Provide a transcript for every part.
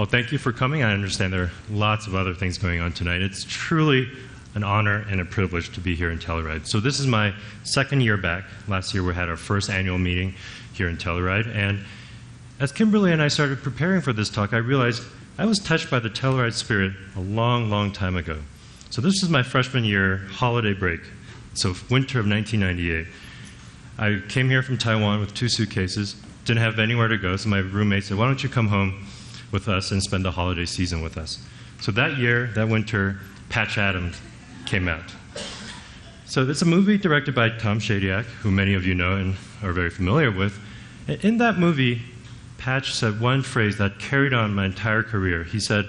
Well, thank you for coming. I understand there are lots of other things going on tonight. It's truly an honor and a privilege to be here in Telluride. So this is my second year back. Last year we had our first annual meeting here in Telluride. And as Kimberly and I started preparing for this talk, I realized I was touched by the Telluride spirit a long, long time ago. So this is my freshman year holiday break, so winter of 1998. I came here from Taiwan with 2 suitcases, didn't have anywhere to go, so my roommate said, why don't you come home with us and spend the holiday season with us? So that year, that winter, Patch Adams came out. So it's a movie directed by Tom Shadyac, who many of you know and are very familiar with. In that movie, Patch said one phrase that carried on my entire career. He said,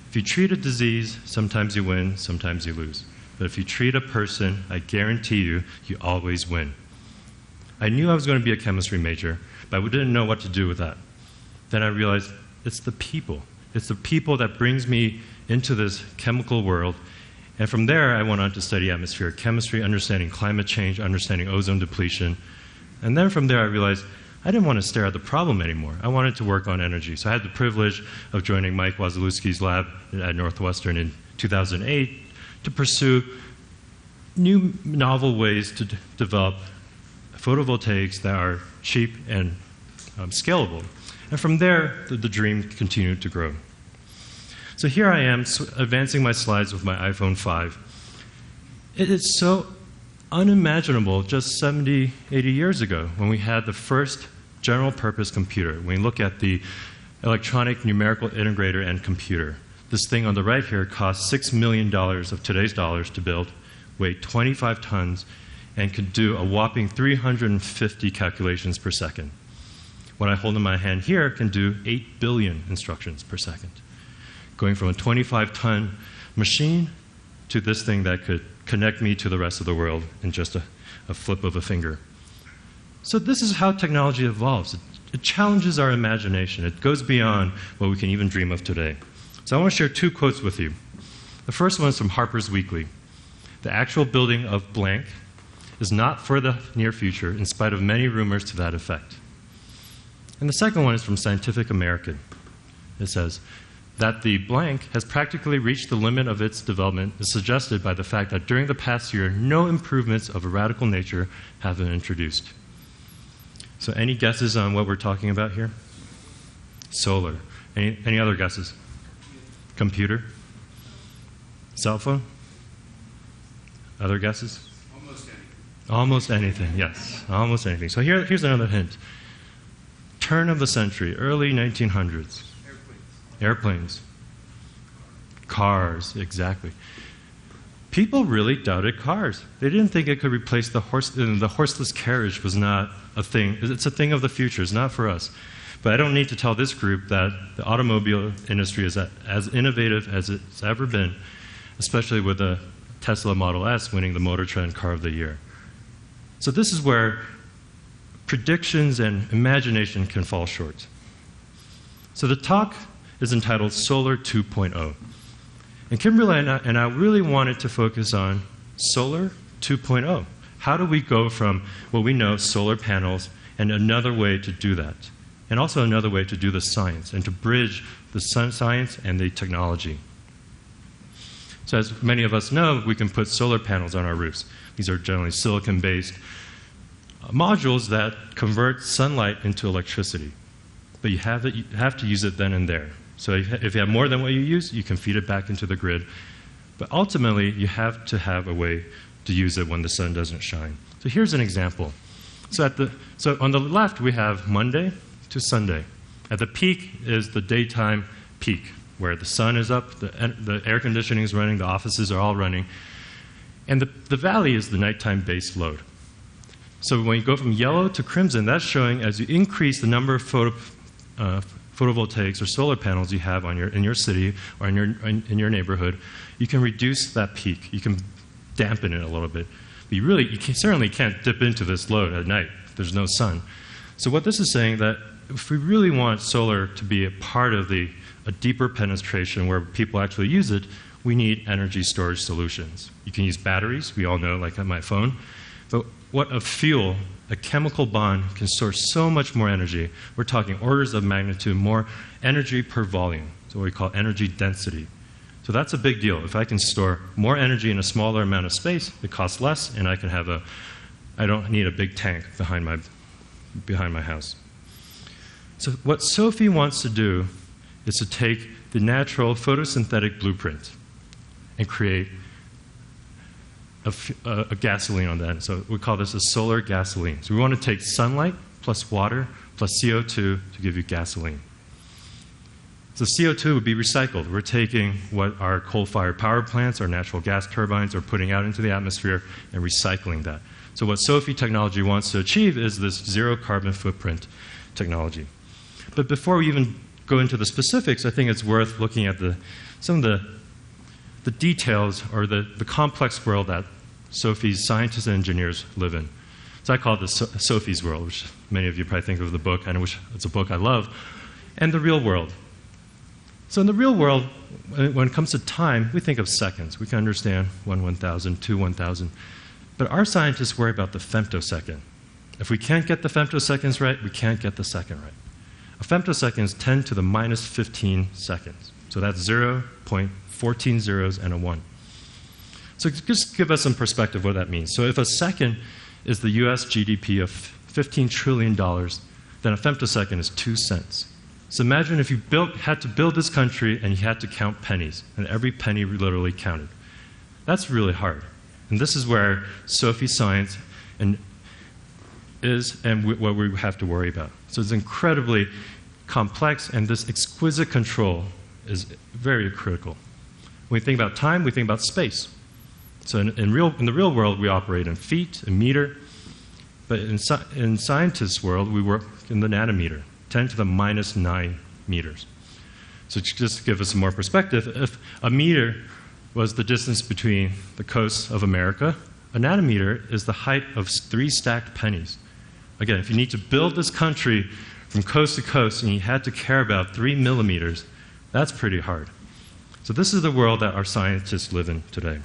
if you treat a disease, sometimes you win, sometimes you lose. But if you treat a person, I guarantee you, you always win. I knew I was going to be a chemistry major, but I didn't know what to do with that. Then I realized it's the people. It's the people that brings me into this chemical world. And from there, I went on to study atmospheric chemistry, understanding climate change, understanding ozone depletion. And then from there, I realized I didn't want to stare at the problem anymore. I wanted to work on energy. So I had the privilege of joining Mike Wazalewski's lab at Northwestern in 2008 to pursue new novel ways to develop photovoltaics that are cheap and scalable. And from there, the dream continued to grow. So here I am, advancing my slides with my iPhone 5. It is so unimaginable just 70, 80 years ago when we had the first general-purpose computer. When we look at the electronic numerical integrator and computer, this thing on the right here cost $6 million of today's dollars to build, weighed 25 tons, and could do a whopping 350 calculations per second. What I hold in my hand here can do 8 billion instructions per second, going from a 25-ton machine to this thing that could connect me to the rest of the world in just a flip of a finger. So this is how technology evolves. It challenges our imagination. It goes beyond what we can even dream of today. So I want to share 2 quotes with you. The first one is from Harper's Weekly. The actual building of blank is not for the near future, in spite of many rumors to that effect. And the second one is from Scientific American. It says that the blank has practically reached the limit of its development is suggested by the fact that during the past year, no improvements of a radical nature have been introduced. So any guesses on what we're talking about here? Solar. Any other guesses? Computer? Cell phone? Other guesses? Almost anything, yes. Almost anything. So here's another hint. Turn of the century, early 1900s. Airplanes. Cars, exactly. People really doubted cars. They didn't think it could replace the horse. The horseless carriage was not a thing. It's a thing of the future. It's not for us. But I don't need to tell this group that the automobile industry is as innovative as it's ever been, especially with the Tesla Model S winning the Motor Trend Car of the Year. So this is where predictions and imagination can fall short. So the talk is entitled Solar 2.0. And Kimberly and I really wanted to focus on Solar 2.0. How do we go from what we know, solar panels, and another way to do that? And also another way to do the science and to bridge the science and the technology. So as many of us know, we can put solar panels on our roofs. These are generally silicon-based modules that convert sunlight into electricity. But you have to use it then and there. So if you have more than what you use, you can feed it back into the grid. But ultimately, you have to have a way to use it when the sun doesn't shine. So here's an example. So on the left, we have Monday to Sunday. At the peak is the daytime peak, where the sun is up, the air conditioning is running, the offices are all running. And the valley is the nighttime base load. So when you go from yellow to crimson, that's showing as you increase the number of photovoltaics or solar panels you have in your city or in your neighborhood, you can reduce that peak. You can dampen it a little bit. But you certainly can't dip into this load at night. There's no sun. So what this is saying that if we really want solar to be a part of a deeper penetration where people actually use it, we need energy storage solutions. You can use batteries, we all know, like on my phone. But what a fuel, a chemical bond, can store so much more energy. We're talking orders of magnitude more energy per volume. so what we call energy density. So that's a big deal. If I can store more energy in a smaller amount of space, it costs less, and I don't need a big tank behind my house. So what SOFI wants to do is to take the natural photosynthetic blueprint and create a gasoline on that. So we call this a solar gasoline. So we want to take sunlight plus water plus CO2 to give you gasoline. So CO2 would be recycled. We're taking what our coal-fired power plants, our natural gas turbines are putting out into the atmosphere and recycling that. So what SOFI technology wants to achieve is this zero carbon footprint technology. But before we even go into the specifics, I think it's worth looking at some of the details or the complex world that SOFI's scientists and engineers live in. So I call it the SOFI's world, which many of you probably think of the book, and which it's a book I love, and the real world. So in the real world, when it comes to time, we think of seconds. We can understand 1 1,000, 2 1,000. But our scientists worry about the femtosecond. If we can't get the femtoseconds right, we can't get the second right. A femtosecond is 10 to the minus 15 seconds. So that's 0.14 zeros and a 1. So just give us some perspective what that means. So if a second is the US GDP of $15 trillion, then a femtosecond is 2 cents. So imagine if you had to build this country and you had to count pennies, and every penny literally counted. That's really hard. And this is where SOFI science is and what we have to worry about. So it's incredibly complex, and this exquisite control is very critical. When we think about time, we think about space. So in the real world, we operate in feet, a meter, but in scientists' world, we work in the nanometer, 10 to the minus 9 meters. So just to give us some more perspective, if a meter was the distance between the coasts of America, a nanometer is the height of 3 stacked pennies. Again, if you need to build this country from coast to coast and you had to care about 3 millimeters, that's pretty hard. So this is the world that our scientists live in today.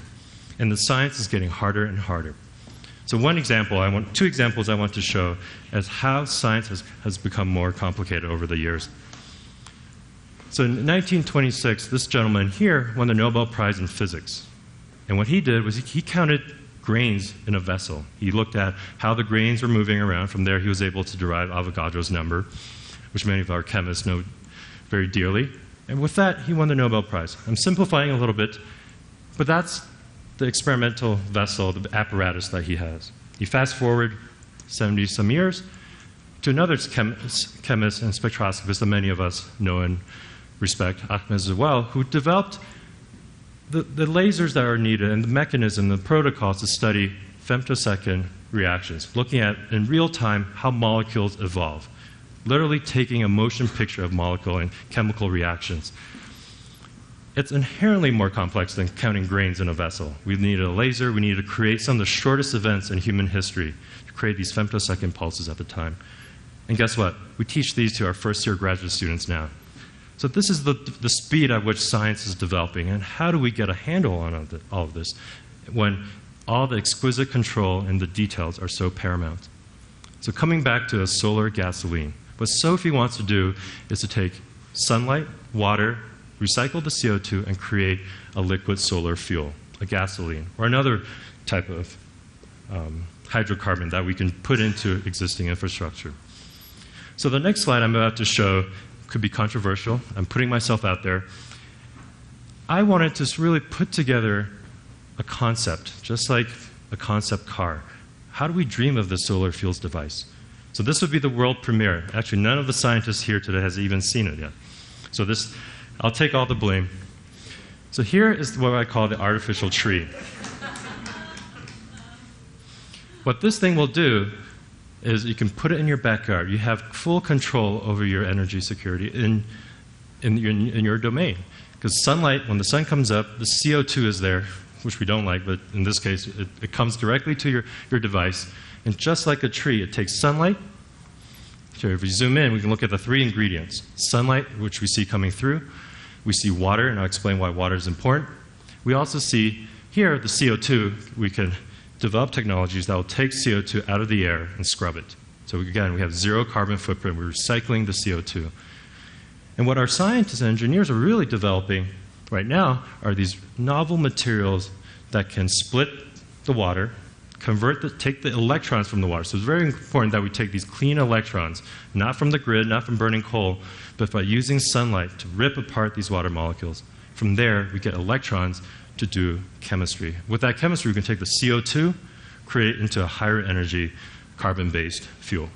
And the science is getting harder and harder. So two examples I want to show as how science has become more complicated over the years. So in 1926, this gentleman here won the Nobel Prize in Physics. And what he did was he counted grains in a vessel. He looked at how the grains were moving around. From there, he was able to derive Avogadro's number, which many of our chemists know very dearly. And with that, he won the Nobel Prize. I'm simplifying a little bit, but that's the experimental vessel, the apparatus that he has. You fast forward 70-some years to another chemist and spectroscopist that many of us know and respect, Ahmed as well, who developed the lasers that are needed and the mechanism, the protocols to study femtosecond reactions, looking at in real time how molecules evolve, literally taking a motion picture of molecule and chemical reactions. It's inherently more complex than counting grains in a vessel. We needed a laser. We needed to create some of the shortest events in human history to create these femtosecond pulses at the time. And guess what? We teach these to our first-year graduate students now. So this is the speed at which science is developing, and how do we get a handle on all of this when all the exquisite control and the details are so paramount? So coming back to a solar gasoline, what SOFI wants to do is to take sunlight, water, recycle the CO2, and create a liquid solar fuel, a gasoline, or another type of hydrocarbon that we can put into existing infrastructure. So the next slide I'm about to show could be controversial. I'm putting myself out there. I wanted to really put together a concept, just like a concept car. How do we dream of this solar fuels device? So this would be the world premiere. Actually, none of the scientists here today has even seen it yet. So I'll take all the blame. So here is what I call the artificial tree. What this thing will do is you can put it in your backyard. You have full control over your energy security in your domain. Because sunlight, when the sun comes up, the CO2 is there, which we don't like, but in this case, it comes directly to your device. And just like a tree, it takes sunlight. So if we zoom in, we can look at the 3 ingredients. Sunlight, which we see coming through. We see water, and I'll explain why water is important. We also see here the CO2. We can develop technologies that will take CO2 out of the air and scrub it. So again, we have zero carbon footprint. We're recycling the CO2. And what our scientists and engineers are really developing right now are these novel materials that can split the water, take the electrons from the water. So it's very important that we take these clean electrons, not from the grid, not from burning coal, but by using sunlight to rip apart these water molecules. From there, we get electrons to do chemistry. With that chemistry, we can take the CO2, create it into a higher energy carbon-based fuel.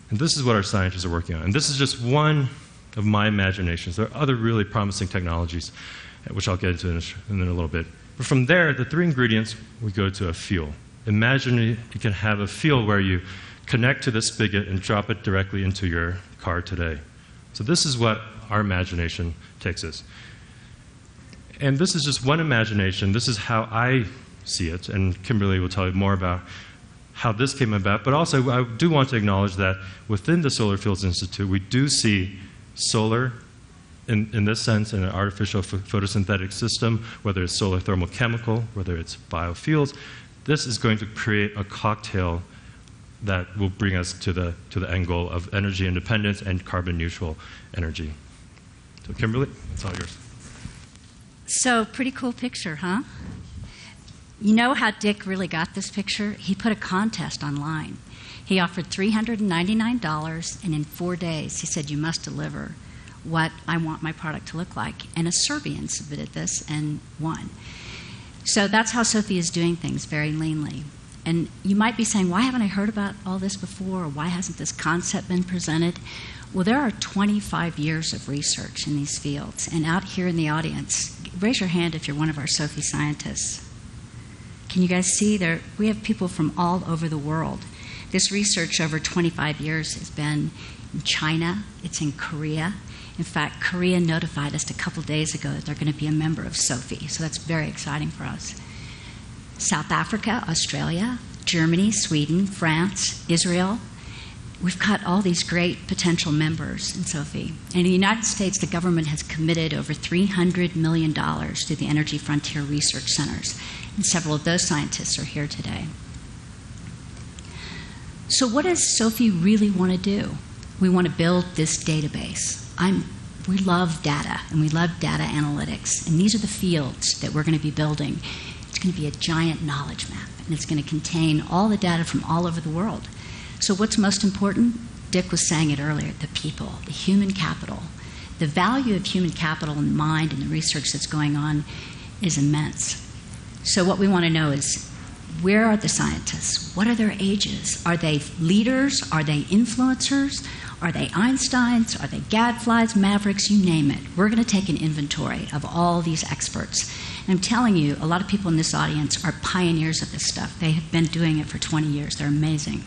And this is what our scientists are working on. And this is just one of my imaginations. There are other really promising technologies, which I'll get into in a little bit. But from there, the three ingredients, we go to a fuel. Imagine you can have a fuel where you connect to the spigot and drop it directly into your car today. So this is what our imagination takes us. And this is just one imagination. This is how I see it. And Kimberly will tell you more about how this came about. But also, I do want to acknowledge that within the Solar Fields Institute, we do see solar in this sense, in an artificial photosynthetic system, whether it's solar thermal chemical, whether it's biofuels. This is going to create a cocktail that will bring us to the end goal of energy independence and carbon neutral energy. So Kimberly, it's all yours. So pretty cool picture, huh? You know how Dick really got this picture? He put a contest online. He offered $399, and in 4 days he said, you must deliver what I want my product to look like. And a Serbian submitted this and won. So that's how SOFI is doing things, very leanly. And you might be saying, why haven't I heard about all this before? Or why hasn't this concept been presented? Well, there are 25 years of research in these fields. And out here in the audience, raise your hand if you're one of our SOFI scientists. Can you guys see there? We have people from all over the world. This research over 25 years has been in China, it's in Korea. In fact, Korea notified us a couple days ago that they're going to be a member of SOFI, so that's very exciting for us. South Africa, Australia, Germany, Sweden, France, Israel. We've got all these great potential members in SOFI. And in the United States, the government has committed over $300 million to the Energy Frontier Research Centers, and several of those scientists are here today. So what does SOFI really want to do? We want to build this database. We love data, and we love data analytics, and these are the fields that we're going to be building. It's going to be a giant knowledge map, and it's going to contain all the data from all over the world. So what's most important? Dick was saying it earlier, the people, the human capital. The value of human capital and mind and the research that's going on is immense. So what we want to know is, where are the scientists? What are their ages? Are they leaders? Are they influencers? Are they Einsteins? Are they gadflies, mavericks, you name it? We're going to take an inventory of all these experts. And I'm telling you, a lot of people in this audience are pioneers of this stuff. They have been doing it for 20 years. They're amazing.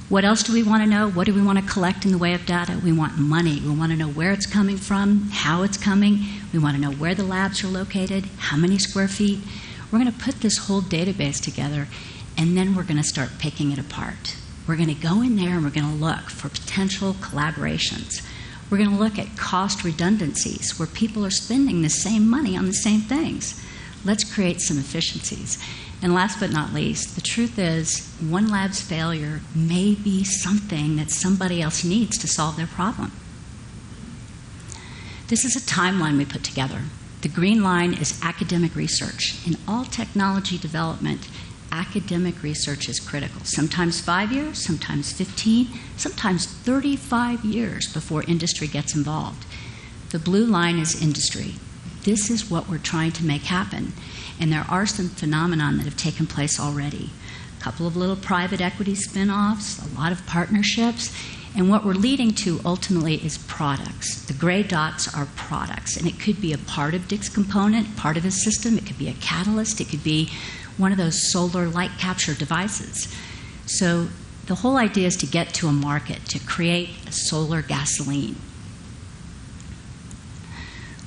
What else do we want to know? What do we want to collect in the way of data? We want money. We want to know where it's coming from, how it's coming. We want to know where the labs are located, how many square feet. We're going to put this whole database together, and then we're going to start picking it apart. We're going to go in there and we're going to look for potential collaborations. We're going to look at cost redundancies where people are spending the same money on the same things. Let's create some efficiencies. And last but not least, the truth is one lab's failure may be something that somebody else needs to solve their problem. This is a timeline we put together. The green line is academic research. In all technology development, academic research is critical. Sometimes 5 years, sometimes 15, sometimes 35 years before industry gets involved. The blue line is industry. This is what we're trying to make happen. And there are some phenomena that have taken place already. A couple of little private equity spin-offs, a lot of partnerships, and what we're leading to ultimately is products. The gray dots are products, and it could be a part of Dick's component, part of his system. It could be a catalyst. It could be one of those solar light capture devices. So the whole idea is to get to a market, to create a solar gasoline.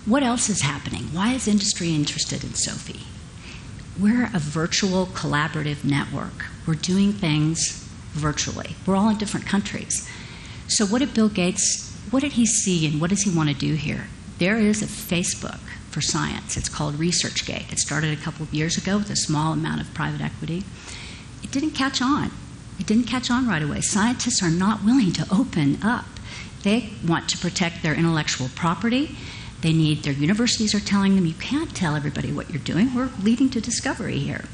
What else is happening? Why is industry interested in SOFI? We're a virtual collaborative network. We're doing things virtually. We're all in different countries. So what did Bill Gates, what did he see and what does he want to do here? There is a Facebook for science. It's called ResearchGate. It started a couple of years ago with a small amount of private equity. It didn't catch on. It didn't catch on right away. Scientists are not willing to open up. They want to protect their intellectual property. Their universities are telling them, you can't tell everybody what you're doing. We're leading to discovery here.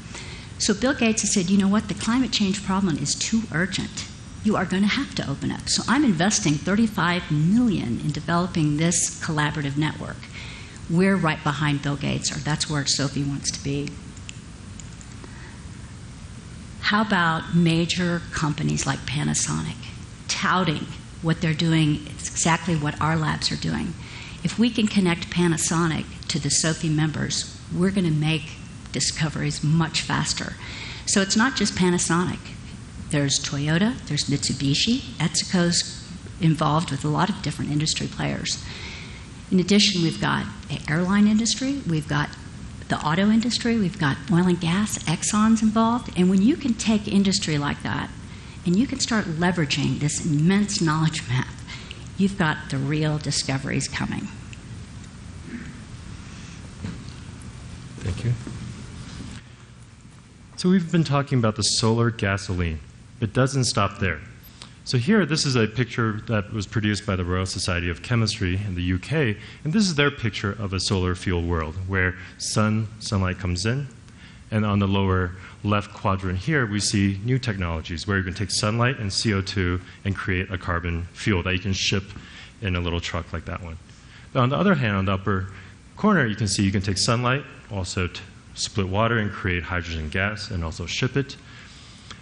So Bill Gates has said, you know what, the climate change problem is too urgent. You are going to have to open up. So I'm investing $35 million in developing this collaborative network. We're right behind Bill Gates, or that's where SOFI wants to be. How about major companies like Panasonic touting what they're doing? It's exactly what our labs are doing. If we can connect Panasonic to the SOFI members, we're going to make discoveries much faster. So it's not just Panasonic. There's Toyota, there's Mitsubishi, Etsuko's involved with a lot of different industry players. In addition, we've got the airline industry, we've got the auto industry, we've got oil and gas, Exxon's involved. And when you can take industry like that and you can start leveraging this immense knowledge map, you've got the real discoveries coming. Thank you. So we've been talking about the solar gasoline. It doesn't stop there. So here, this is a picture that was produced by the Royal Society of Chemistry in the UK, and this is their picture of a solar fuel world, where sunlight comes in, and on the lower left quadrant here, we see new technologies, where you can take sunlight and CO2 and create a carbon fuel that you can ship in a little truck like that one. But on the other hand, on the upper corner, you can see you can take sunlight, also split water and create hydrogen gas, and also ship it.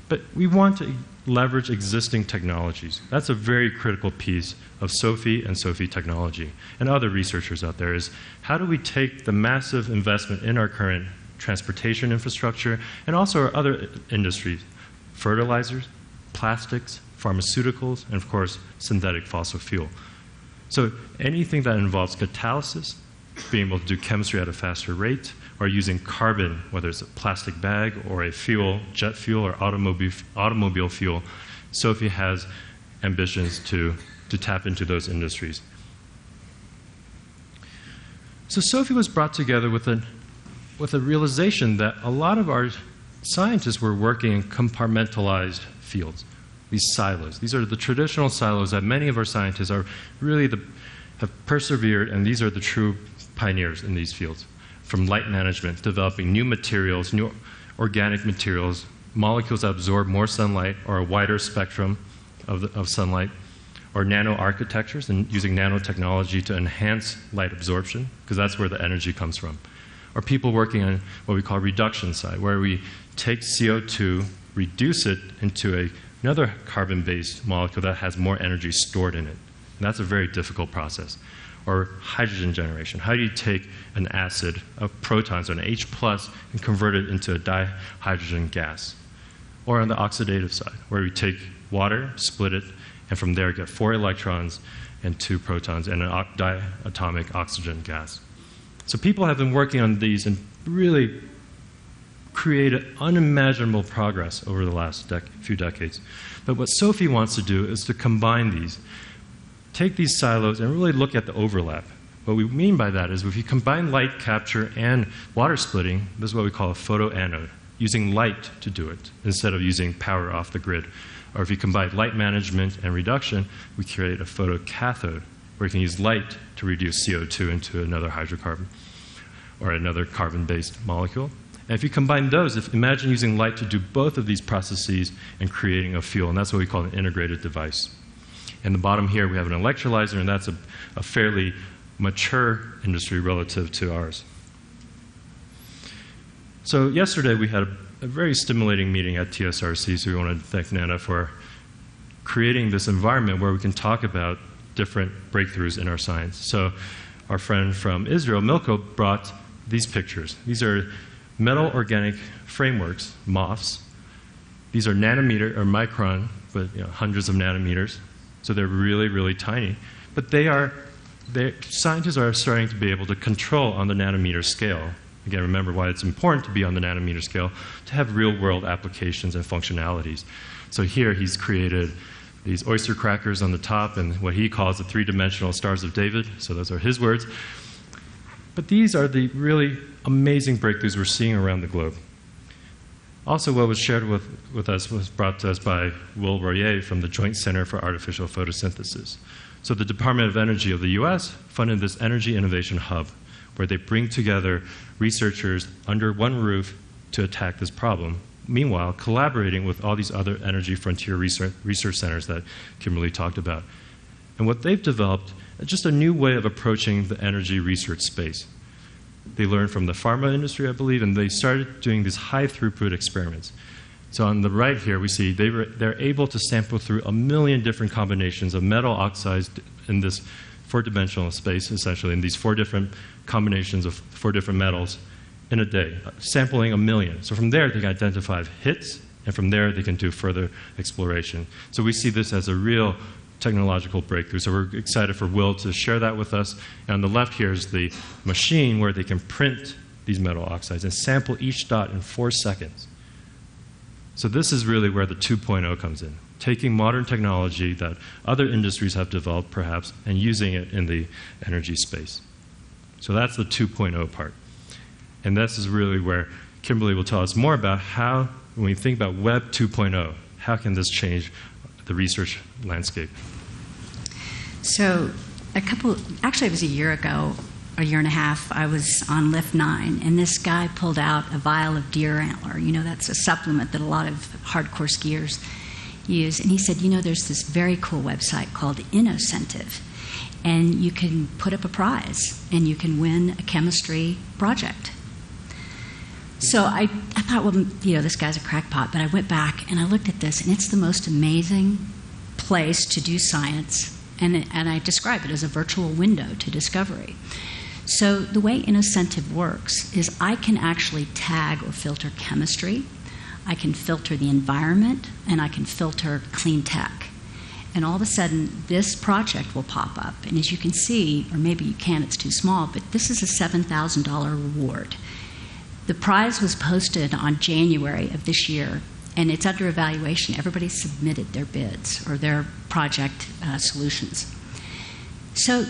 But we want to leverage existing technologies. That's a very critical piece of SOFI and SOFI technology and other researchers out there, is how do we take the massive investment in our current transportation infrastructure and also our other industries, fertilizers, plastics, pharmaceuticals, and of course, synthetic fossil fuel. So anything that involves catalysis, being able to do chemistry at a faster rate, or using carbon, whether it's a plastic bag or a fuel, jet fuel or automobile fuel, SOFI has ambitions to tap into those industries. So SOFI was brought together with a realization that a lot of our scientists were working in compartmentalized fields, these silos. These are the traditional silos that many of our scientists are really have persevered, and these are the true pioneers in these fields. From light management, developing new materials, new organic materials, molecules that absorb more sunlight or a wider spectrum of sunlight, or nano architectures and using nanotechnology to enhance light absorption, because that's where the energy comes from. Or people working on what we call reduction side, where we take CO2, reduce it into another carbon-based molecule that has more energy stored in it. And that's a very difficult process. Or hydrogen generation. How do you take an acid of protons, or an H+, and convert it into a dihydrogen gas? Or on the oxidative side, where we take water, split it, and from there get 4 electrons and 2 protons and an diatomic oxygen gas. So people have been working on these and really created unimaginable progress over the last few decades. But what SOFI wants to do is to combine these. Take these silos and really look at the overlap. What we mean by that is if you combine light capture and water splitting, this is what we call a photoanode, using light to do it instead of using power off the grid. Or if you combine light management and reduction, we create a photocathode, where you can use light to reduce CO2 into another hydrocarbon or another carbon-based molecule. And if you combine those, imagine using light to do both of these processes and creating a fuel, and that's what we call an integrated device. In the bottom here, we have an electrolyzer, and that's a fairly mature industry relative to ours. So yesterday, we had a very stimulating meeting at TSRC, so we want to thank Nana for creating this environment where we can talk about different breakthroughs in our science. So our friend from Israel, Milko, brought these pictures. These are metal organic frameworks, MOFs. These are nanometer or micron, but hundreds of nanometers. So they're really, really tiny. But scientists are starting to be able to control on the nanometer scale. Again, remember why it's important to be on the nanometer scale, to have real-world applications and functionalities. So here he's created these oyster crackers on the top and what he calls the 3-dimensional stars of David. So those are his words. But these are the really amazing breakthroughs we're seeing around the globe. Also, what was shared with us was brought to us by Will Royer from the Joint Center for Artificial Photosynthesis. So the Department of Energy of the US funded this Energy Innovation Hub, where they bring together researchers under one roof to attack this problem, meanwhile collaborating with all these other energy frontier research centers that Kimberly talked about. And what they've developed is just a new way of approaching the energy research space. They learned from the pharma industry, I believe, and they started doing these high throughput experiments. So on the right here, we see they're able to sample through 1 million different combinations of metal oxides in this four-dimensional space, essentially, in these 4 different combinations of 4 different metals in a day, sampling 1 million. So from there, they can identify hits, and from there, they can do further exploration. So we see this as a real technological breakthrough. So we're excited for Will to share that with us. And on the left here is the machine where they can print these metal oxides and sample each dot in 4 seconds. So this is really where the 2.0 comes in, taking modern technology that other industries have developed, perhaps, and using it in the energy space. So that's the 2.0 part. And this is really where Kimberly will tell us more about how, when we think about Web 2.0, how can this change the research landscape? So actually it was a year ago, a year and a half, I was on Lift 9, and this guy pulled out a vial of deer antler. You know, that's a supplement that a lot of hardcore skiers use. And he said, you know, there's this very cool website called Innocentive, and you can put up a prize, and you can win a chemistry project. So I thought, well, you know, this guy's a crackpot, but I went back and I looked at this, and it's the most amazing place to do science, and I describe it as a virtual window to discovery. So the way Innocentive works is I can actually tag or filter chemistry, I can filter the environment, and I can filter clean tech. And all of a sudden, this project will pop up. And as you can see, or maybe you can't, it's too small, but this is a $7,000 reward. The prize was posted on January of this year, and it's under evaluation. Everybody submitted their bids or their project solutions. So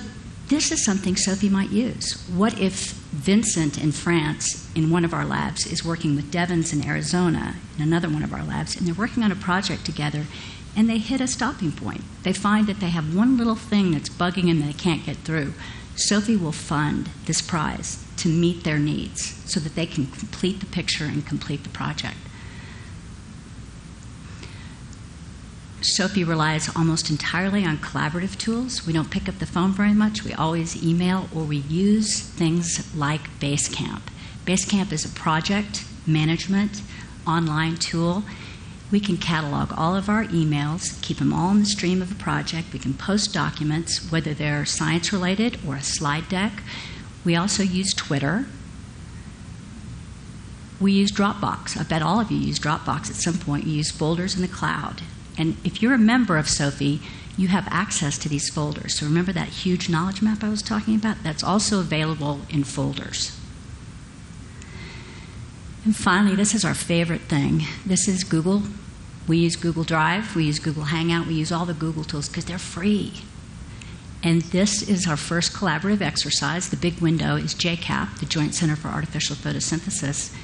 this is something SOFI might use. What if Vincent in France, in one of our labs, is working with Devons in Arizona in another one of our labs, and they're working on a project together, and they hit a stopping point. They find that they have one little thing that's bugging them that they can't get through. SOFI will fund this prize to meet their needs so that they can complete the picture and complete the project. SOFI relies almost entirely on collaborative tools. We don't pick up the phone very much. We always email, or we use things like Basecamp. Basecamp is a project management online tool. We can catalog all of our emails, keep them all in the stream of a project. We can post documents, whether they're science-related or a slide deck. We also use Twitter. We use Dropbox. I bet all of you use Dropbox at some point. You use folders in the cloud. And if you're a member of SOFI, you have access to these folders. So remember that huge knowledge map I was talking about? That's also available in folders. And finally, this is our favorite thing. This is Google. We use Google Drive. We use Google Hangout. We use all the Google tools because they're free. And this is our first collaborative exercise. The big window is JCAP, the Joint Center for Artificial Photosynthesis.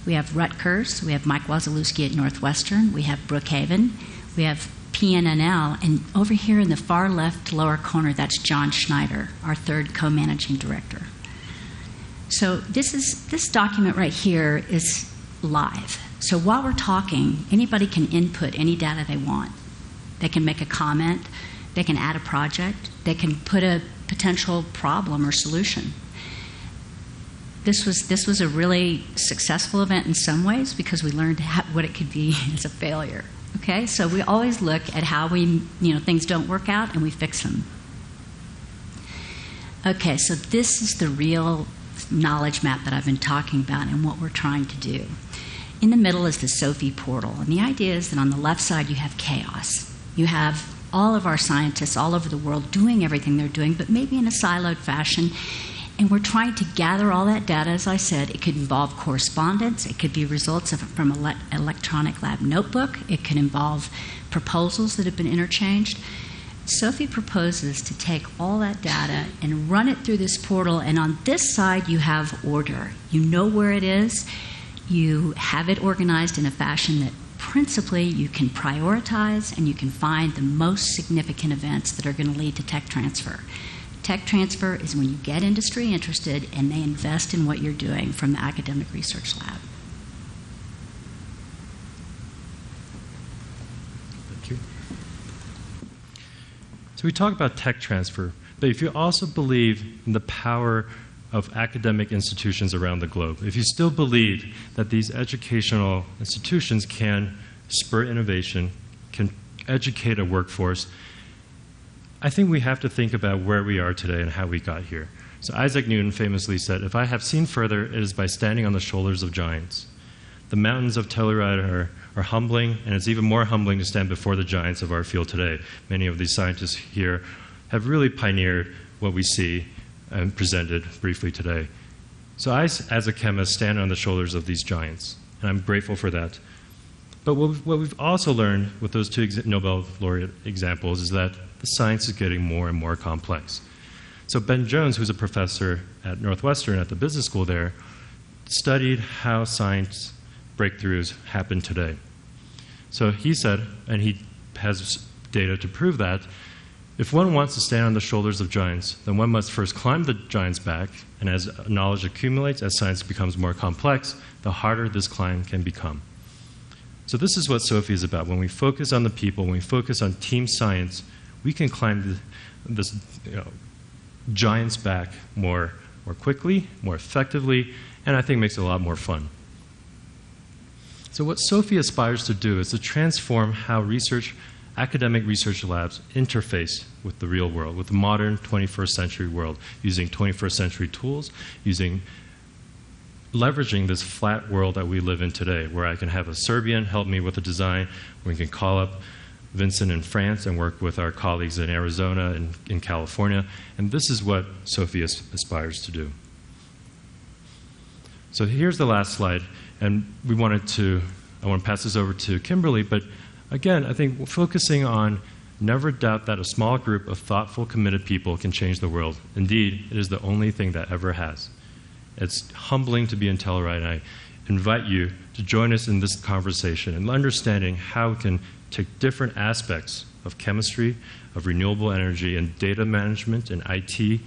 We have Rutgers. We have Mike Wazalewski at Northwestern. We have Brookhaven. We have PNNL. And over here in the far left lower corner, that's John Schneider, our third co-managing director. So this document right here is live. So while we're talking, anybody can input any data they want. They can make a comment. They can add a project. They can put a potential problem or solution. This was a really successful event in some ways because we learned what it could be as a failure. Okay, so we always look at how things don't work out and we fix them. Okay, so this is the real knowledge map that I've been talking about and what we're trying to do. In the middle is the SOFI portal, and the idea is that on the left side you have chaos. You have all of our scientists all over the world doing everything they're doing, but maybe in a siloed fashion. And we're trying to gather all that data, as I said. It could involve correspondence. It could be results from an electronic lab notebook. It could involve proposals that have been interchanged. SOFI proposes to take all that data and run it through this portal. And on this side, you have order. You know where it is. You have it organized in a fashion that principally, you can prioritize and you can find the most significant events that are going to lead to tech transfer. Tech transfer is when you get industry interested and they invest in what you're doing from the academic research lab. Thank you. So we talk about tech transfer, but if you also believe in the power of academic institutions around the globe, if you still believe that these educational institutions can spur innovation, can educate a workforce, I think we have to think about where we are today and how we got here. So Isaac Newton famously said, "If I have seen further, it is by standing on the shoulders of giants." The mountains of Telluride are humbling, and it's even more humbling to stand before the giants of our field today. Many of these scientists here have really pioneered what we see and presented briefly today. So I, as a chemist, stand on the shoulders of these giants, and I'm grateful for that. But what we've also learned with those two Nobel laureate examples is that the science is getting more and more complex. So Ben Jones, who's a professor at Northwestern at the business school there, studied how science breakthroughs happen today. So he said, and he has data to prove that, if one wants to stand on the shoulders of giants, then one must first climb the giant's back, and as knowledge accumulates, as science becomes more complex, the harder this climb can become. So this is what SOFI is about. When we focus on the people, when we focus on team science, we can climb this giant's back more quickly, more effectively, and I think makes it a lot more fun. So what SOFI aspires to do is to transform how academic research labs interface with the real world, with the modern 21st century world, using 21st century tools, leveraging this flat world that we live in today, where I can have a Serbian help me with a design, we can call up Vincent in France and work with our colleagues in Arizona and in California, and this is what SOFI aspires to do. So here's the last slide, and I want to pass this over to Kimberly, but again, I think focusing on never doubt that a small group of thoughtful, committed people can change the world. Indeed, it is the only thing that ever has. It's humbling to be in Telluride, and I invite you to join us in this conversation and understanding how we can take different aspects of chemistry, of renewable energy, and data management and IT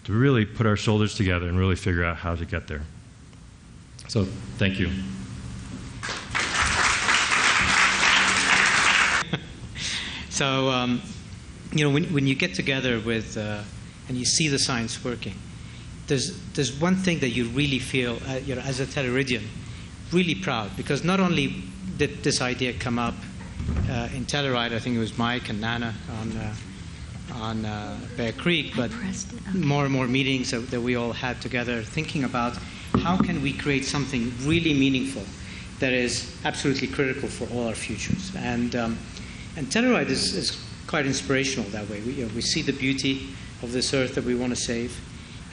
to really put our shoulders together and really figure out how to get there. So, thank you. So, when you get together with and you see the science working, there's one thing that you really feel, as a Telluridian, really proud, because not only did this idea come up in Telluride, I think it was Mike and Nana on Bear Creek, but more and more meetings that we all had together, thinking about how can we create something really meaningful that is absolutely critical for all our futures. And Telluride is quite inspirational that way. We see the beauty of this earth that we want to save.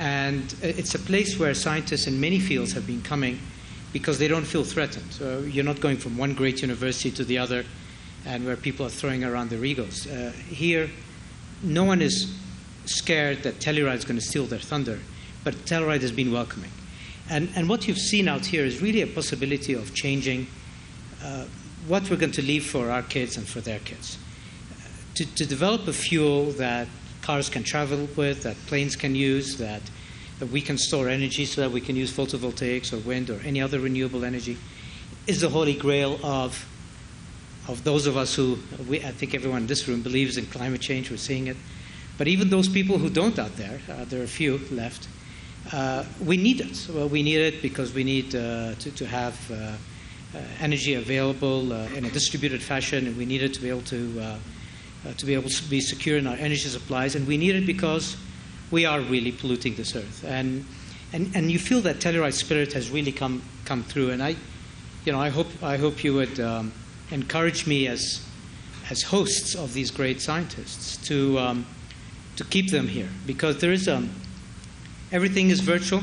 And it's a place where scientists in many fields have been coming because they don't feel threatened. So you're not going from one great university to the other and where people are throwing around their egos. Here, no one is scared that Telluride is going to steal their thunder, but Telluride has been welcoming. And what you've seen out here is really a possibility of changing what we're going to leave for our kids and for their kids. To develop a fuel that cars can travel with, that planes can use, that we can store energy so that we can use photovoltaics or wind or any other renewable energy, is the holy grail of those of us who, I think everyone in this room believes in climate change, we're seeing it. But even those people who don't out there, there are a few left, we need it. Well, we need it because we need to have energy available in a distributed fashion, and we need it to be able to be secure in our energy supplies, and we need it because we are really polluting this earth. And you feel that Telluride spirit has really come through. And I hope you would encourage me as hosts of these great scientists to keep them here, because there is everything is virtual,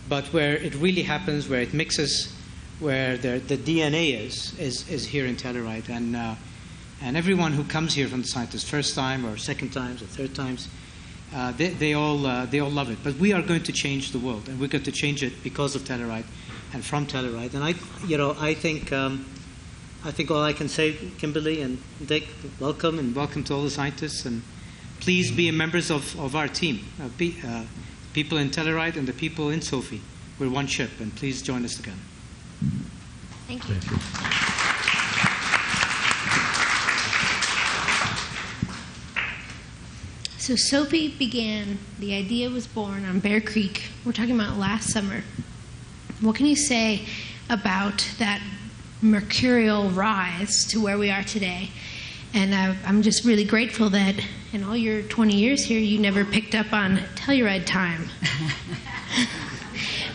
but where it really happens, where it mixes, where the DNA is here in Telluride. And everyone who comes here from the scientists, first time or second times or third times, they all love it. But we are going to change the world, and we're going to change it because of Telluride and from Telluride. And I think I think all I can say, Kimberly and Dick, welcome, and welcome to all the scientists. And please be members of our team, people in Telluride and the people in SOFI. We're one ship, and please join us again. Thank you. Thank you. So SOFI began, the idea was born on Bear Creek. We're talking about last summer. What can you say about that mercurial rise to where we are today? And I'm just really grateful that in all your 20 years here, you never picked up on Telluride time.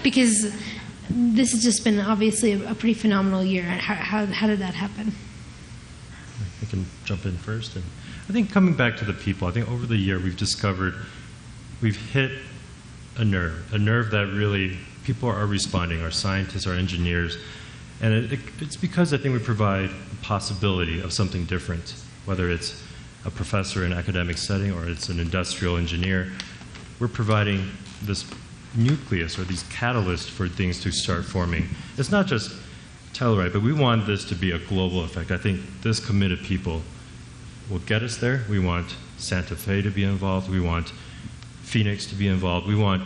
Because this has just been obviously a pretty phenomenal year. How did that happen? I can jump in first. And I think coming back to the people, I think over the year we've hit a nerve that really people are responding, our scientists, our engineers. And it's because I think we provide the possibility of something different, whether it's a professor in an academic setting or it's an industrial engineer. We're providing this nucleus or these catalysts for things to start forming. It's not just Telluride, but we want this to be a global effect. I think this committed people will get us there. We want Santa Fe to be involved. We want Phoenix to be involved. We want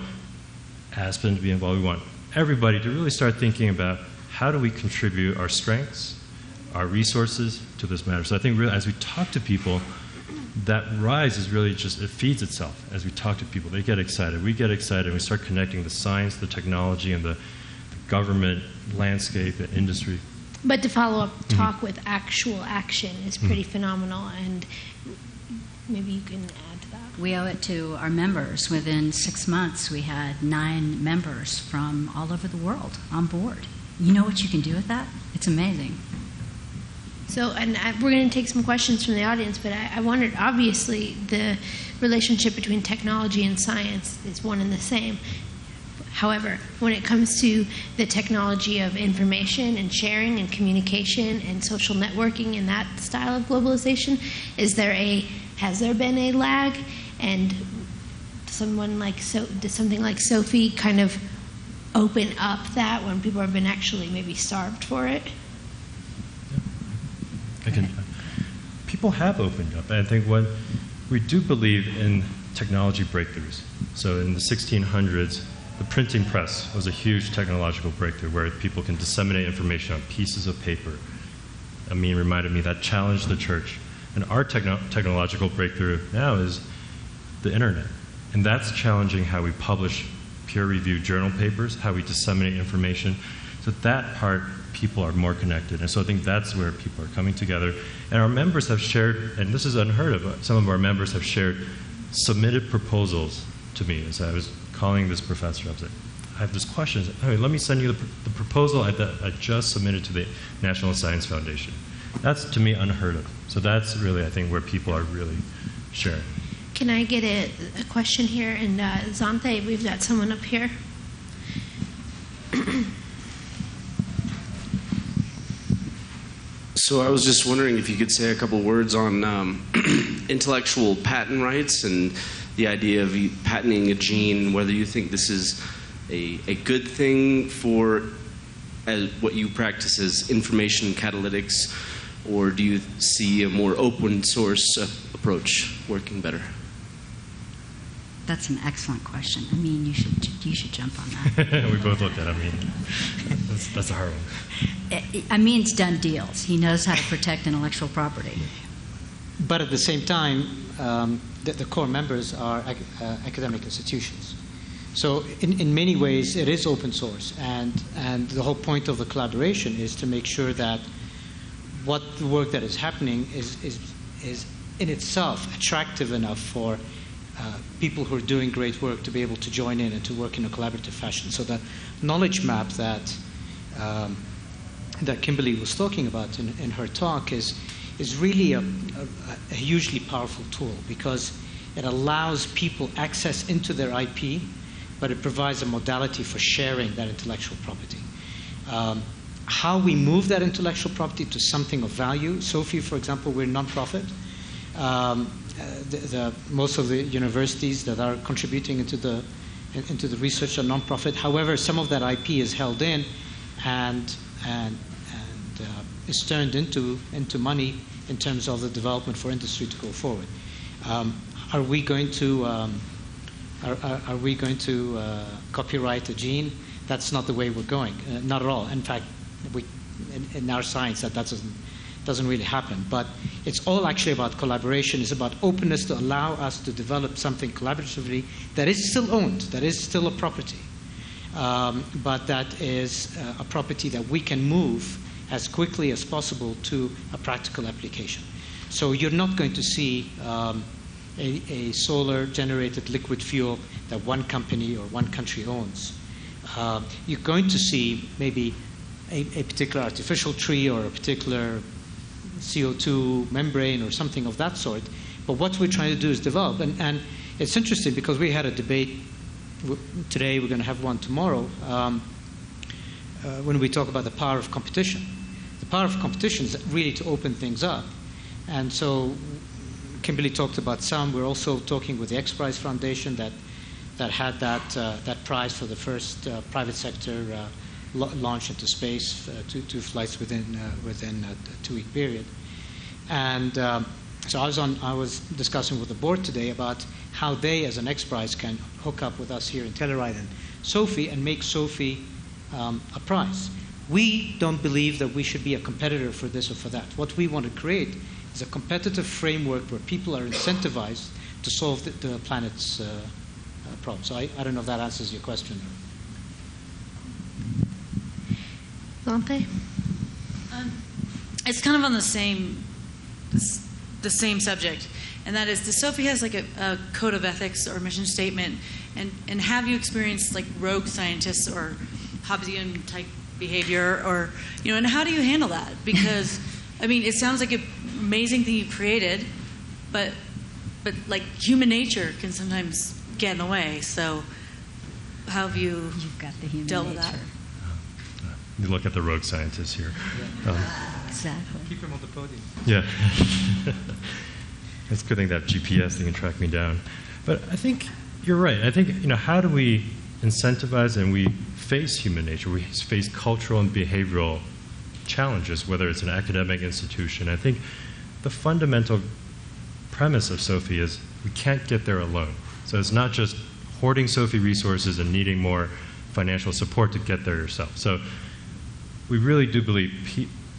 Aspen to be involved. We want everybody to really start thinking about how do we contribute our strengths, our resources to this matter. So I think really as we talk to people, that rise is really just, it feeds itself. As we talk to people, they get excited. We get excited, and we start connecting the science, the technology, and the government landscape, the industry. But to follow up talk with actual action is pretty phenomenal, and maybe you can add to that. We owe it to our members. Within 6 months, we had 9 members from all over the world on board. You know what you can do with that? It's amazing. So, and we're going to take some questions from the audience, but I wondered, obviously, the relationship between technology and science is one and the same. However, when it comes to the technology of information and sharing and communication and social networking and that style of globalization, has there been a lag? And does something like SOFI kind of open up that when people have been actually maybe starved for it? People have opened up. I think what we do believe in technology breakthroughs. So in the 1600s, the printing press was a huge technological breakthrough where people can disseminate information on pieces of paper. Amin reminded me that challenged the church. And our technological breakthrough now is the internet. And that's challenging how we publish peer-reviewed journal papers, how we disseminate information. So that part, people are more connected. And so I think that's where people are coming together. And our members have shared, and this is unheard of, some of our members have shared submitted proposals to me. As I was calling this professor, I was like, I have this question. Hey, let me send you the proposal I just submitted to the National Science Foundation. That's, to me, unheard of. So that's really, I think, where people are really sharing. Can I get a question here? And Zante, we've got someone up here. So I was just wondering if you could say a couple words on intellectual patent rights and the idea of patenting a gene, whether you think this is a good thing for what you practice as information catalytics, or do you see a more open source approach working better? That's an excellent question. I mean, you should jump on that. We both looked at Amin. That's a hard one. Amin's done deals. He knows how to protect intellectual property. But at the same time, the core members are academic institutions. So in many ways, it is open source. And the whole point of the collaboration is to make sure that what the work that is happening is in itself attractive enough for people who are doing great work to be able to join in and to work in a collaborative fashion. So the knowledge map that Kimberly was talking about in her talk is really a hugely powerful tool, because it allows people access into their IP, but it provides a modality for sharing that intellectual property. How we move that intellectual property to something of value. SOFI, for example, we're a nonprofit. Most of the universities that are contributing into the research are nonprofit. However, some of that IP is held in, and is turned into money in terms of the development for industry to go forward. Are we going to copyright a gene? That's not the way we're going. Not at all. In fact, in our science, that doesn't really happen. But it's all actually about collaboration. It's about openness to allow us to develop something collaboratively that is still owned, that is still a property, but that is a property that we can move as quickly as possible to a practical application. So you're not going to see a solar-generated liquid fuel that one company or one country owns. You're going to see maybe a particular artificial tree or a particular CO2 membrane or something of that sort. But what we're trying to do is develop. And it's interesting because we had a debate today, we're going to have one tomorrow, when we talk about the power of competition. The power of competition is really to open things up. And so Kimberly talked about some. We're also talking with the X Prize Foundation that had that prize for the first private sector launch into space, two flights within a 2-week period. And so I was discussing with the board today about how they, as an X Prize, can hook up with us here in Telluride and SOFI and make SOFI a prize. We don't believe that we should be a competitor for this or for that. What we want to create is a competitive framework where people are incentivized to solve the planet's problems. So I don't know if that answers your question. Dante? It's kind of on the same subject, and that is, the SOFI has like a code of ethics or mission statement, and have you experienced like rogue scientists or Hobbesian type behavior, or and how do you handle that? Because I mean, it sounds like an amazing thing you created, but like human nature can sometimes get in the way. So how have You've got the human dealt nature. with that? You look at the rogue scientists here. Exactly. Keep him on the podium. Yeah. It's a good thing that GPS thing can track me down. But I think you're right. I think, how do we incentivize and we face human nature? We face cultural and behavioral challenges, whether it's an academic institution. I think the fundamental premise of SOFI is we can't get there alone. So it's not just hoarding SOFI resources and needing more financial support to get there yourself. So we really do believe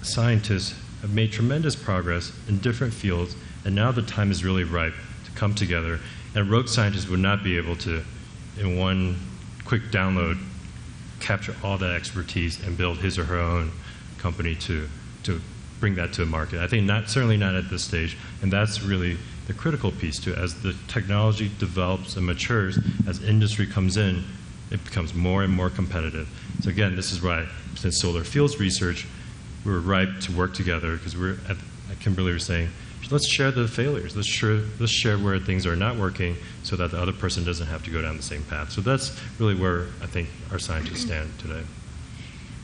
scientists have made tremendous progress in different fields, and now the time is really ripe to come together. And rogue scientists would not be able to, in one quick download, capture all that expertise and build his or her own company to bring that to the market. I think certainly not at this stage, and that's really the critical piece too. As the technology develops and matures, as industry comes in, it becomes more and more competitive. So again, this is why, since solar fields research, we were ripe to work together, because we're, at Kimberly was saying, let's share the failures. Let's share where things are not working so that the other person doesn't have to go down the same path. So that's really where I think our scientists stand today.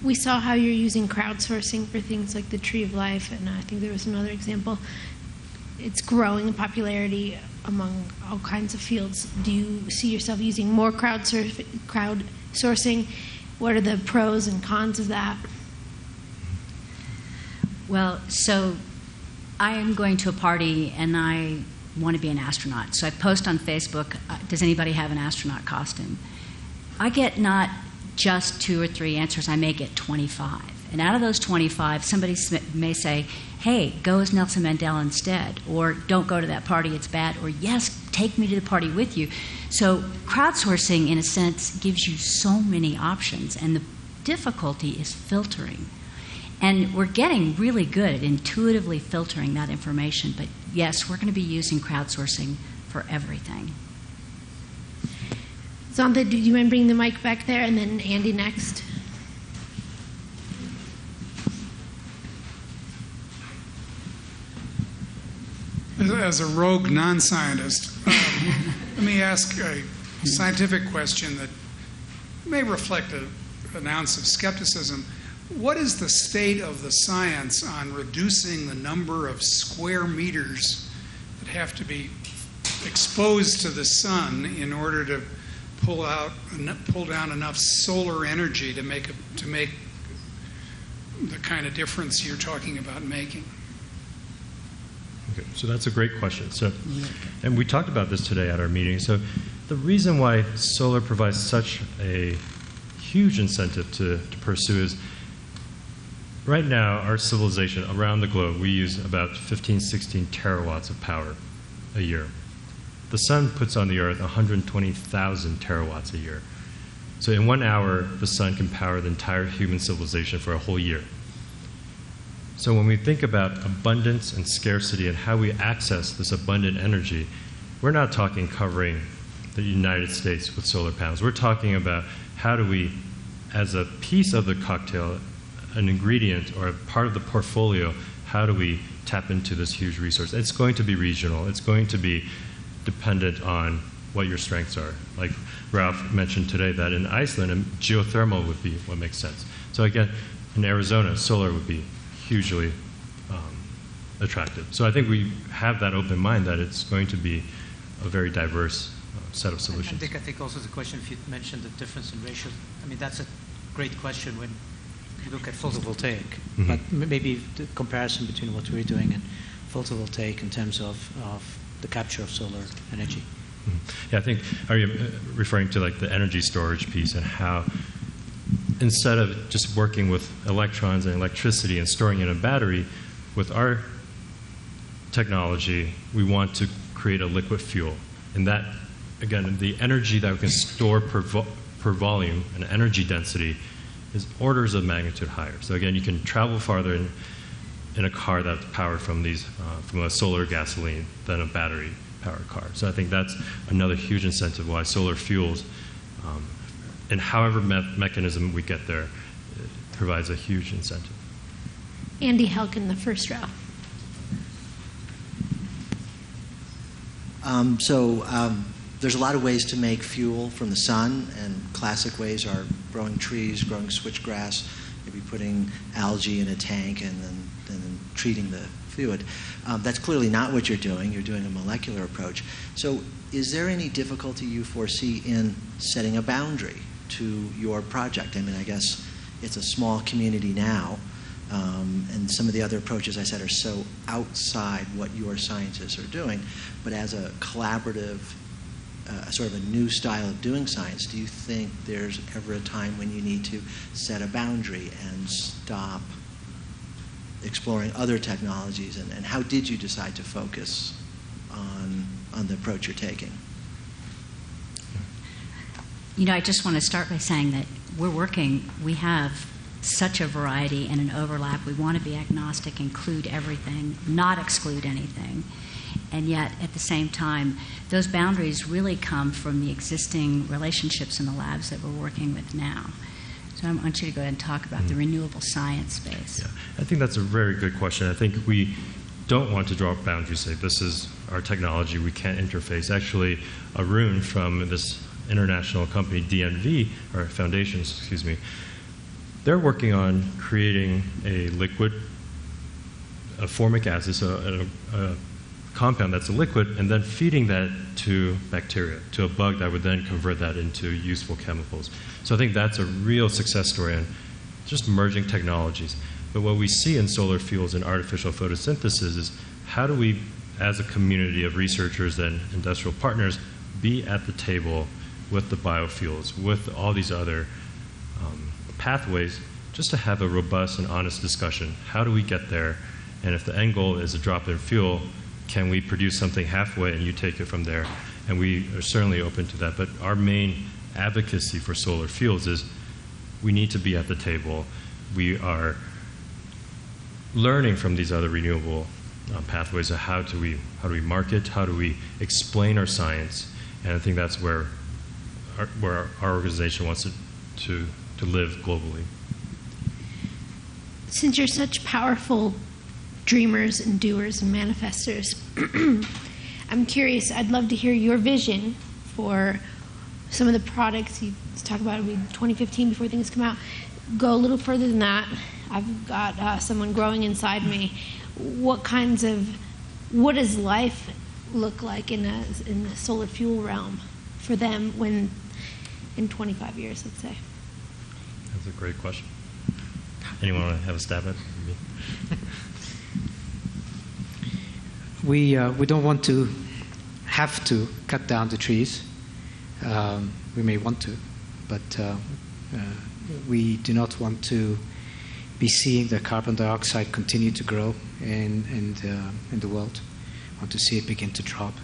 We saw how you're using crowdsourcing for things like the Tree of Life, and I think there was another example. It's growing in popularity among all kinds of fields. Do you see yourself using more crowdsourcing? What are the pros and cons of that? Well, so I am going to a party and I want to be an astronaut. So I post on Facebook, does anybody have an astronaut costume? I get not just 2 or 3 answers, I may get 25. And out of those 25, somebody may say, hey, go as Nelson Mandela instead, or don't go to that party, it's bad, or yes, take me to the party with you. So crowdsourcing, in a sense, gives you so many options, and the difficulty is filtering. And we're getting really good at intuitively filtering that information, but yes, we're going to be using crowdsourcing for everything. Zante, do you mind bringing the mic back there, and then Andy next? As a rogue non-scientist, let me ask a scientific question that may reflect an ounce of skepticism. What is the state of the science on reducing the number of square meters that have to be exposed to the sun in order to pull down enough solar energy to make the kind of difference you're talking about making? Okay, so that's a great question. So, and we talked about this today at our meeting. So the reason why solar provides such a huge incentive to pursue is right now our civilization around the globe, we use about 15, 16 terawatts of power a year. The sun puts on the earth 120,000 terawatts a year. So in 1 hour, the sun can power the entire human civilization for a whole year. So when we think about abundance and scarcity and how we access this abundant energy, we're not talking covering the United States with solar panels. We're talking about how do we, as a piece of the cocktail, an ingredient or a part of the portfolio, how do we tap into this huge resource? It's going to be regional. It's going to be dependent on what your strengths are. Like Ralph mentioned today, that in Iceland, geothermal would be what makes sense. So again, in Arizona, solar would be hugely attractive. So I think we have that open mind that it's going to be a very diverse set of solutions. I think also the question, if you mentioned the difference in ratios, I mean, that's a great question when you look at photovoltaic, but maybe the comparison between what we're doing and photovoltaic in terms of the capture of solar energy. Yeah, I think, are you referring to like the energy storage piece and how instead of just working with electrons and electricity and storing in a battery, with our technology, we want to create a liquid fuel. And that, again, the energy that we can store per volume and energy density is orders of magnitude higher. So again, you can travel farther in a car that's powered from from a solar gasoline than a battery-powered car. So I think that's another huge incentive why solar fuels, and however mechanism we get there, provides a huge incentive. Andy Helk in the first row. There's a lot of ways to make fuel from the sun, and classic ways are growing trees, growing switchgrass, maybe putting algae in a tank and then treating the fluid. That's clearly not what you're doing. You're doing a molecular approach. So is there any difficulty you foresee in setting a boundary to your project? I mean, I guess it's a small community now, and some of the other approaches I said are so outside what your scientists are doing. But as a collaborative, sort of a new style of doing science, do you think there's ever a time when you need to set a boundary and stop exploring other technologies? And how did you decide to focus on the approach you're taking? You know, I just want to start by saying that we have such a variety and an overlap. We want to be agnostic, include everything, not exclude anything. And yet, at the same time, those boundaries really come from the existing relationships in the labs that we're working with now. So I want you to go ahead and talk about the renewable science space. Yeah, I think that's a very good question. I think we don't want to draw boundaries, say this is our technology, we can't interface. Actually, Arun from this international company, DNV, or foundations, excuse me, they're working on creating a liquid, a formic acid, so a compound that's a liquid, and then feeding that to bacteria, to a bug that would then convert that into useful chemicals. So I think that's a real success story on just merging technologies. But what we see in solar fuels and artificial photosynthesis is how do we, as a community of researchers and industrial partners, be at the table with the biofuels, with all these other pathways, just to have a robust and honest discussion. How do we get there? And if the end goal is a drop-in fuel, can we produce something halfway and you take it from there? And we are certainly open to that. But our main advocacy for solar fuels is we need to be at the table. We are learning from these other renewable pathways of how do we market, how do we explain our science, and I think that's where our organization wants to live globally. Since you're such powerful dreamers and doers and manifestors, I'm curious, I'd love to hear your vision for some of the products you talk about. It'll be 2015 before things come out. Go a little further than that. I've got someone growing inside me. What does life look like in the solar fuel realm for them when in 25 years, let's say? That's a great question. Anyone want to have a stab at it? We don't want to have to cut down the trees. We may want to, but we do not want to be seeing the carbon dioxide continue to grow in the world. We want to see it begin to drop.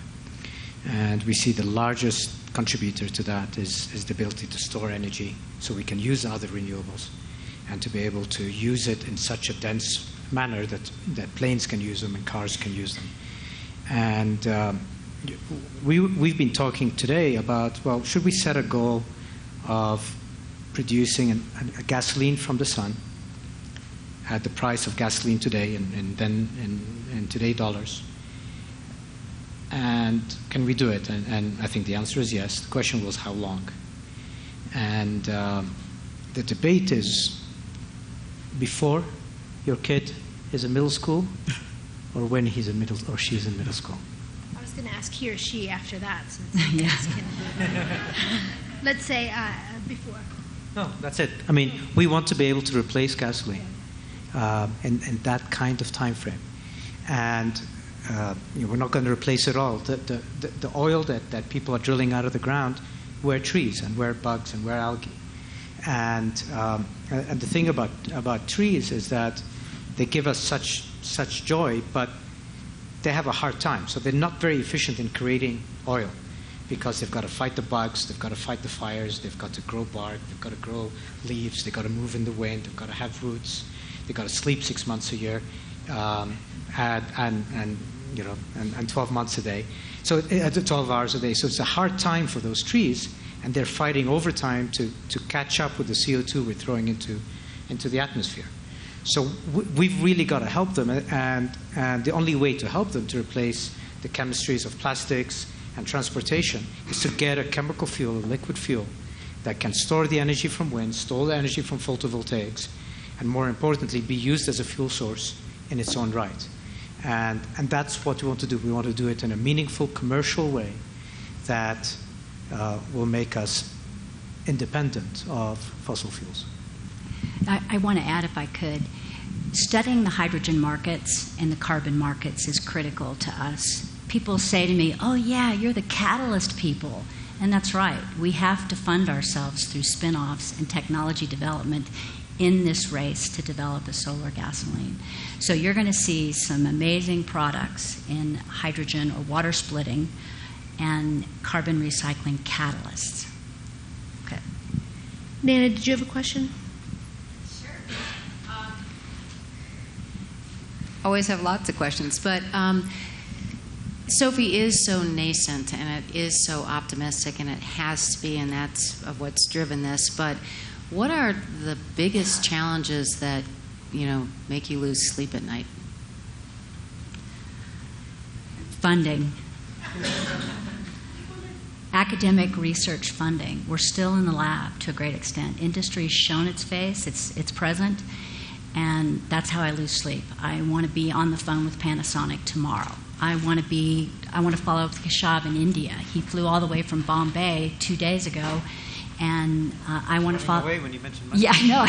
And we see the largest contributor to that is the ability to store energy so we can use other renewables and to be able to use it in such a dense manner that planes can use them and cars can use them. And we've been talking today about, well, should we set a goal of producing a gasoline from the sun at the price of gasoline today and then in today dollars? And can we do it? And I think the answer is yes. The question was how long. And the debate is before your kid is in middle school or when he's in middle or she's in middle school. I was going to ask he or she after that. Since Yes. Let's say before. No, that's it. I mean, we want to be able to replace gasoline in that kind of time frame. And we're not going to replace it all. The oil that people are drilling out of the ground were trees and were bugs and were algae. And the thing about trees is that they give us such joy, but they have a hard time. So they're not very efficient in creating oil because they've got to fight the bugs, they've got to fight the fires, they've got to grow bark, they've got to grow leaves, they've got to move in the wind, they've got to have roots, they've got to sleep 6 months a year, and 12 months a day. So 12 hours a day. So it's a hard time for those trees, and they're fighting overtime to catch up with the CO2 we're throwing into the atmosphere. So we've really got to help them, and the only way to help them to replace the chemistries of plastics and transportation is to get a chemical fuel, a liquid fuel, that can store the energy from wind, store the energy from photovoltaics, and more importantly, be used as a fuel source in its own right. And that's what we want to do. We want to do it in a meaningful commercial way that will make us independent of fossil fuels. I want to add, if I could, studying the hydrogen markets and the carbon markets is critical to us. People say to me, oh yeah, you're the catalyst people. And that's right. We have to fund ourselves through spin-offs and technology development in this race to develop a solar gasoline. So you're going to see some amazing products in hydrogen or water splitting and carbon recycling catalysts. Okay. Nana, did you have a question? Always have lots of questions, but SOFI is so nascent and it is so optimistic, and it has to be, and that's what's driven this. But what are the biggest challenges that make you lose sleep at night? Funding. Academic research funding. We're still in the lab to a great extent. Industry's shown its face, it's present, and that's how I lose sleep. I want to be on the phone with Panasonic tomorrow. I want to follow up with Keshav in India. He flew all the way from Bombay 2 days ago, and I want to follow. Away when you mentioned money. Yeah, I know.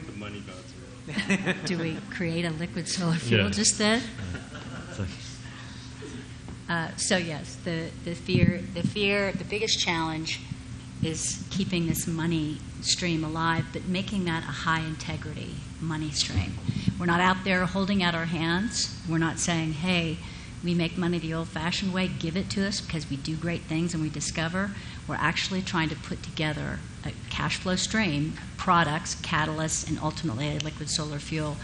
The money gods. Do we create a liquid solar fuel just then? So yes, the biggest challenge is keeping this money stream alive, but making that a high integrity money stream. We're not out there holding out our hands. We're not saying, hey, we make money the old-fashioned way, give it to us because we do great things and we discover. We're actually trying to put together a cash flow stream, products, catalysts, and ultimately a liquid solar fuel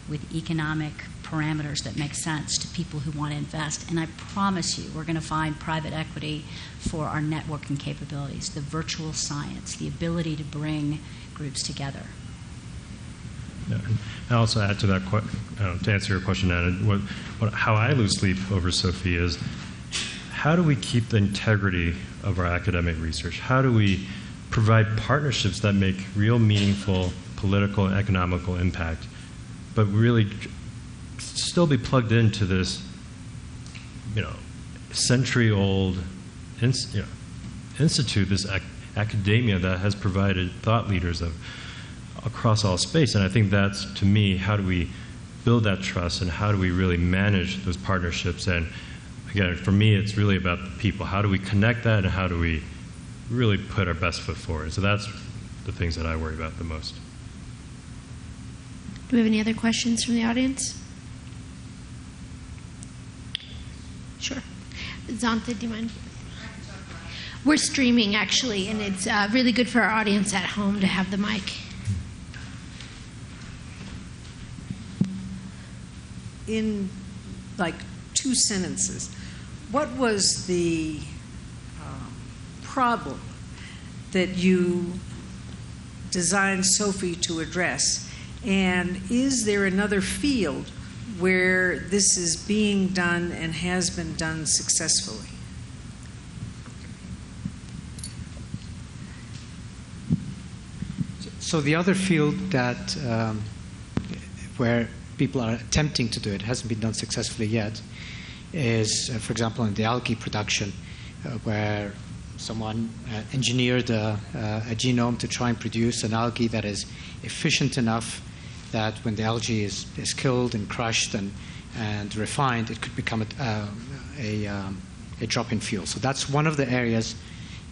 with economic parameters that make sense to people who want to invest. And I promise you, we're going to find private equity for our networking capabilities, the virtual science, the ability to bring groups together. Yeah. I also add to that, to answer your question, Anna, how I lose sleep over SOFI is how do we keep the integrity of our academic research? How do we provide partnerships that make real meaningful political and economical impact, but really still be plugged into this, century-old institute, this academia that has provided thought leaders across all space. And I think that's, to me, how do we build that trust and how do we really manage those partnerships? And again, for me, it's really about the people. How do we connect that and how do we really put our best foot forward? So that's the things that I worry about the most. Do we have any other questions from the audience? Sure. Zanta, do you mind? We're streaming, actually, and it's really good for our audience at home to have the mic. In like 2 sentences, what was the problem that you designed SOFI to address? And is there another field where this is being done and has been done successfully? So the other field that where people are attempting to do it, hasn't been done successfully yet, is, for example, in the algae production, where someone engineered a genome to try and produce an algae that is efficient enough that when the algae is killed and crushed and refined, it could become a drop-in fuel. So that's one of the areas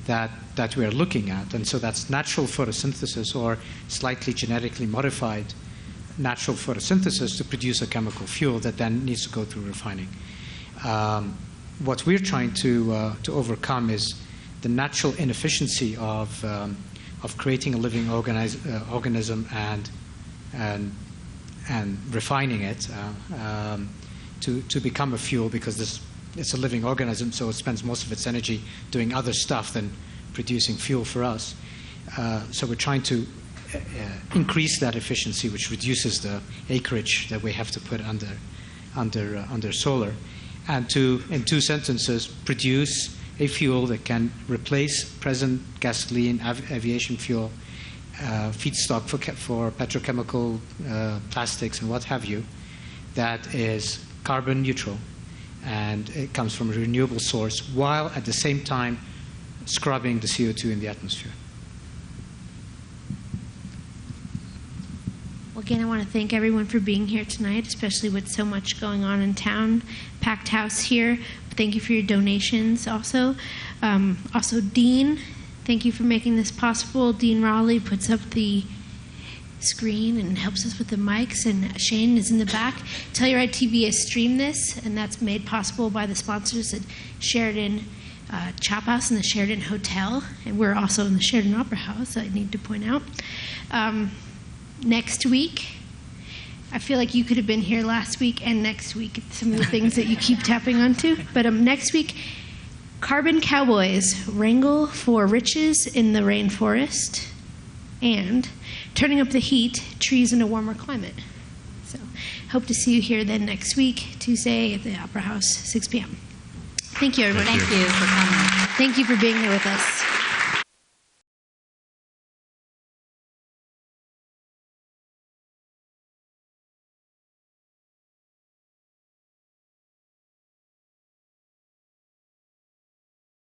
that we are looking at. And so that's natural photosynthesis or slightly genetically modified natural photosynthesis to produce a chemical fuel that then needs to go through refining. What we're trying to overcome is the natural inefficiency of creating a living organism and refining it to become a fuel, because it's a living organism, so it spends most of its energy doing other stuff than producing fuel for us. So we're trying to increase that efficiency, which reduces the acreage that we have to put under solar, and to, in 2 sentences, produce a fuel that can replace present gasoline, aviation fuel, feedstock for petrochemical plastics and what have you, that is carbon neutral, and it comes from a renewable source, while at the same time scrubbing the CO2 in the atmosphere. Well, again, I want to thank everyone for being here tonight, especially with so much going on in town. Packed house here. Thank you for your donations also. Also, Dean, thank you for making this possible. Dean Raleigh puts up the screen and helps us with the mics, and Shane is in the back. Telluride TV has streamed this, and that's made possible by the sponsors at Sheridan Chop House and the Sheridan Hotel, and we're also in the Sheridan Opera House, I need to point out. Next week, I feel like you could have been here last week and next week, some of the things that you keep tapping onto. But next week, Carbon Cowboys, Wrangle for Riches in the Rainforest, and Turning Up the Heat, Trees in a Warmer Climate. So hope to see you here then next week, Tuesday at the Opera House, 6 p.m. Thank you, everyone. Thank you for coming. Thank you for being here with us.